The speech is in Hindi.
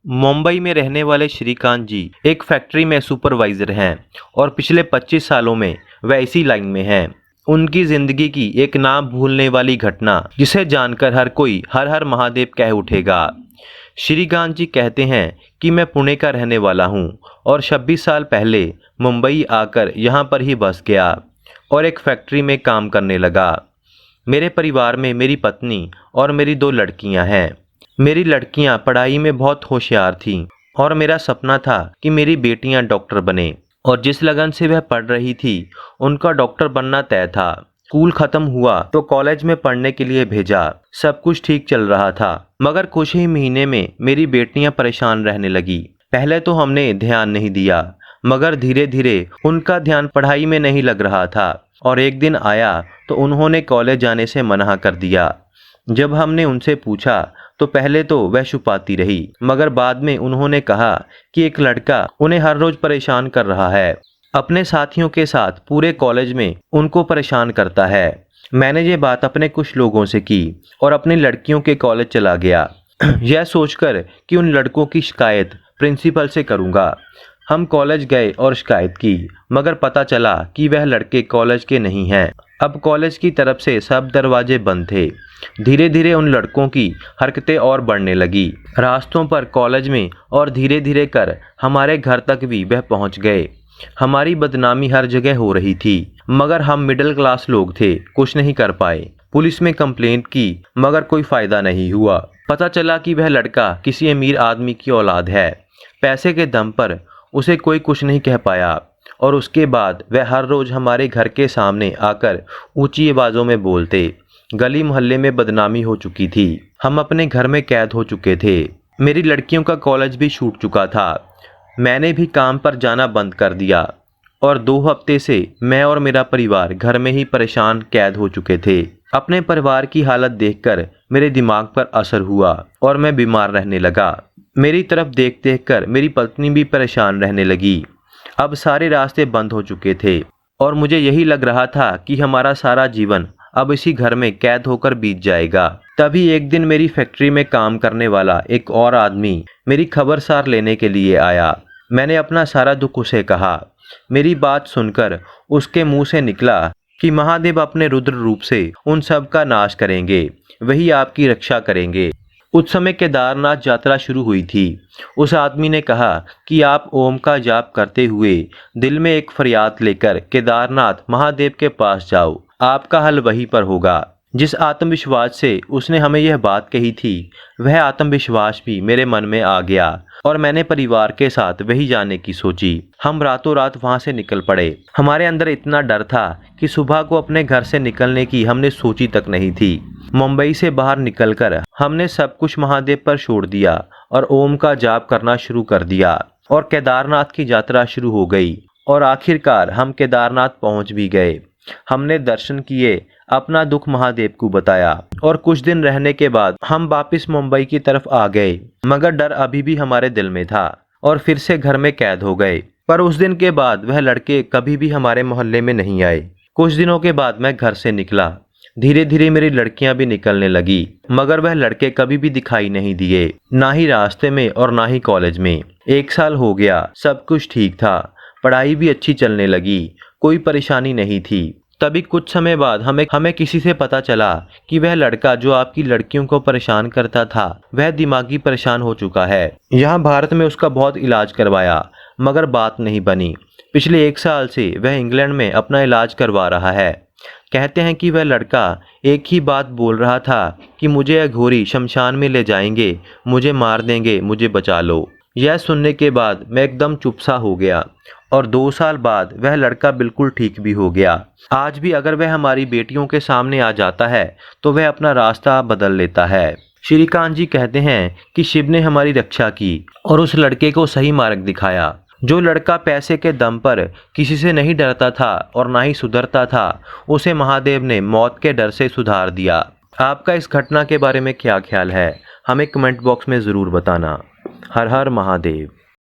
मुंबई में रहने वाले श्रीकांत जी एक फैक्ट्री में सुपरवाइजर हैं और पिछले 25 सालों में वह इसी लाइन में हैं। उनकी जिंदगी की एक ना भूलने वाली घटना जिसे जानकर हर कोई हर हर महादेव कह उठेगा। श्रीकांत जी कहते हैं कि मैं पुणे का रहने वाला हूं और 26 साल पहले मुंबई आकर यहां पर ही बस गया और एक फैक्ट्री में काम करने लगा। मेरे परिवार में मेरी पत्नी और मेरी 2 लड़कियां हैं। मेरी लड़कियां पढ़ाई में बहुत होशियार थीं और मेरा सपना था कि मेरी बेटियां डॉक्टर बने और जिस लगन से वह पढ़ रही थी उनका डॉक्टर बनना तय था। स्कूल खत्म हुआ तो कॉलेज में पढ़ने के लिए भेजा। सब कुछ ठीक चल रहा था मगर कुछ ही महीने में मेरी बेटियां परेशान रहने लगी। पहले तो हमने ध्यान नहीं दिया मगर धीरे धीरे उनका ध्यान पढ़ाई में नहीं लग रहा था और एक दिन आया तो उन्होंने कॉलेज जाने से मना कर दिया। जब हमने उनसे पूछा तो पहले तो वह छुपाती रही मगर बाद में उन्होंने कहा कि एक लड़का उन्हें हर रोज परेशान कर रहा है, अपने साथियों के साथ पूरे कॉलेज में उनको परेशान करता है। मैंने ये बात अपने कुछ लोगों से की और अपनी लड़कियों के कॉलेज चला गया यह सोचकर कि उन लड़कों की शिकायत प्रिंसिपल से करूँगा। हम कॉलेज गए और शिकायत की मगर पता चला कि वह लड़के कॉलेज के नहीं हैं। अब कॉलेज की तरफ से सब दरवाजे बंद थे। धीरे धीरे उन लड़कों की हरकतें और बढ़ने लगी रास्तों पर, कॉलेज में और धीरे धीरे कर हमारे घर तक भी वह पहुंच गए। हमारी बदनामी हर जगह हो रही थी मगर हम मिडिल क्लास लोग थे, कुछ नहीं कर पाए। पुलिस में कंप्लेंट की मगर कोई फायदा नहीं हुआ। पता चला कि वह लड़का किसी अमीर आदमी की औलाद है। पैसे के दम पर उसे कोई कुछ नहीं कह पाया और उसके बाद वह हर रोज हमारे घर के सामने आकर ऊंची आवाज़ों में बोलते। गली मोहल्ले में बदनामी हो चुकी थी। हम अपने घर में कैद हो चुके थे। मेरी लड़कियों का कॉलेज भी छूट चुका था। मैंने भी काम पर जाना बंद कर दिया और 2 हफ्ते से मैं और मेरा परिवार घर में ही परेशान कैद हो चुके थे। अपने परिवार की हालत देखकर मेरे दिमाग पर असर हुआ और मैं बीमार रहने लगा। मेरी तरफ देख देख कर मेरी पत्नी भी परेशान रहने लगी। अब सारे रास्ते बंद हो चुके थे और मुझे यही लग रहा था कि हमारा सारा जीवन अब इसी घर में कैद होकर बीत जाएगा। तभी एक दिन मेरी फैक्ट्री में काम करने वाला एक और आदमी मेरी खबरसार लेने के लिए आया। मैंने अपना सारा दुख उसे कहा। मेरी बात सुनकर उसके मुंह से निकला कि महादेव अपने रुद्र रूप से उन सब का नाश करेंगे, वही आपकी रक्षा करेंगे। उस समय केदारनाथ यात्रा शुरू हुई थी। उस आदमी ने कहा कि आप ओम का जाप करते हुए दिल में एक फरियाद लेकर केदारनाथ महादेव के पास जाओ, आपका हल वहीं पर होगा। जिस आत्मविश्वास से उसने हमें यह बात कही थी वह आत्मविश्वास भी मेरे मन में आ गया और मैंने परिवार के साथ वही जाने की सोची। हम रातों रात वहां से निकल पड़े। हमारे अंदर इतना डर था कि सुबह को अपने घर से निकलने की हमने सोची तक नहीं थी। मुंबई से बाहर निकलकर हमने सब कुछ महादेव पर छोड़ दिया और ओम का जाप करना शुरू कर दिया और केदारनाथ की यात्रा शुरू हो गई और आखिरकार हम केदारनाथ पहुंच भी गए। हमने दर्शन किए, अपना दुख महादेव को बताया और कुछ दिन रहने के बाद हम वापस मुंबई की तरफ आ गए मगर डर अभी भी हमारे दिल में था और फिर से घर में कैद हो गए। पर उस दिन के बाद वह लड़के कभी भी हमारे मोहल्ले में नहीं आए। कुछ दिनों के बाद मैं घर से निकला। धीरे धीरे मेरी लड़कियां भी निकलने लगी मगर वह लड़के कभी भी दिखाई नहीं दिए, ना ही रास्ते में और ना ही कॉलेज में। 1 साल हो गया, सब कुछ ठीक था, पढ़ाई भी अच्छी चलने लगी, कोई परेशानी नहीं थी। तभी कुछ समय बाद हमें किसी से पता चला कि वह लड़का जो आपकी लड़कियों को परेशान करता था वह दिमागी परेशान हो चुका है। यहाँ भारत में उसका बहुत इलाज करवाया मगर बात नहीं बनी। पिछले 1 साल से वह इंग्लैंड में अपना इलाज करवा रहा है। कहते हैं कि वह लड़का एक ही बात बोल रहा था कि मुझे अघोरी शमशान में ले जाएंगे, मुझे मार देंगे, मुझे बचा लो। यह सुनने के बाद मैं एकदम चुप सा हो गया और 2 साल बाद वह लड़का बिल्कुल ठीक भी हो गया। आज भी अगर वह हमारी बेटियों के सामने आ जाता है तो वह अपना रास्ता बदल लेता है। श्रीकांत जी कहते हैं कि शिव ने हमारी रक्षा की और उस लड़के को सही मार्ग दिखाया। जो लड़का पैसे के दम पर किसी से नहीं डरता था और ना ही सुधरता था, उसे महादेव ने मौत के डर से सुधार दिया। आपका इस घटना के बारे में क्या ख्याल है, हमें कमेंट बॉक्स में ज़रूर बताना। हर हर महादेव।